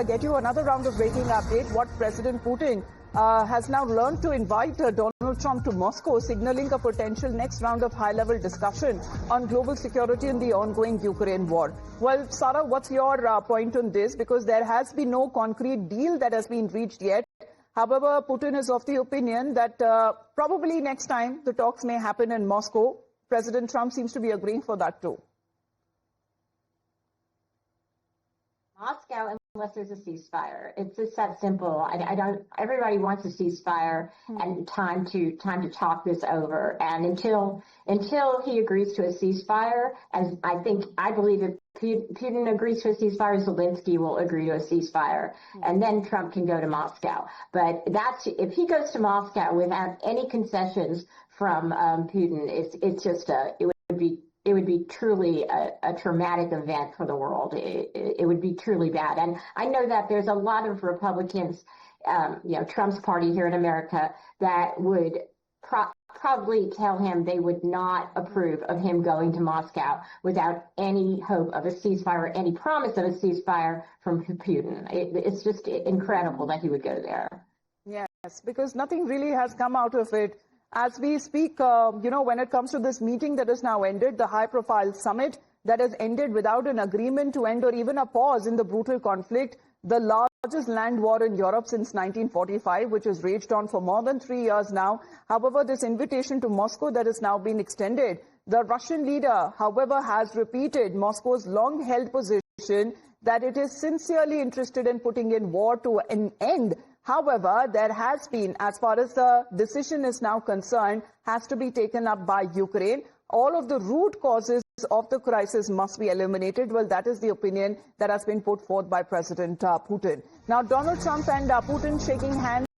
get you another round of breaking update. What President Putin has now learned to invite Donald Trump to Moscow, signaling a potential next round of high-level discussion on global security in the ongoing Ukraine war. Well, Sarah, what's your point on this? Because there has been no concrete deal that has been reached yet. However, Putin is of the opinion that probably next time the talks may happen in Moscow. President Trump seems to be agreeing for that too. Moscow, unless there's a ceasefire. It's just that simple. Everybody wants a ceasefire and time to talk this over. And until he agrees to a ceasefire, as I believe if Putin agrees to a ceasefire, Zelensky will agree to a ceasefire, and then Trump can go to Moscow. But if he goes to Moscow without any concessions from Putin, it would be truly a traumatic event for the world. It would be truly bad. And I know that there's a lot of Republicans, Trump's party here in America, that would probably tell him they would not approve of him going to Moscow without any hope of a ceasefire, any promise of a ceasefire from Putin. It's just incredible that he would go there. Yes, because nothing really has come out of it. As we speak, when it comes to this meeting that has now ended, the high-profile summit that has ended without an agreement to end or even a pause in the brutal conflict, the largest land war in Europe since 1945, which has raged on for more than 3 years now. However, this invitation to Moscow that has now been extended, the Russian leader, however, has repeated Moscow's long-held position that it is sincerely interested in putting in war to an end. However, there has been, as far as the decision is now concerned, has to be taken up by Ukraine. All of the root causes of the crisis must be eliminated. Well, that is the opinion that has been put forth by President Putin. Now, Donald Trump and Putin shaking hands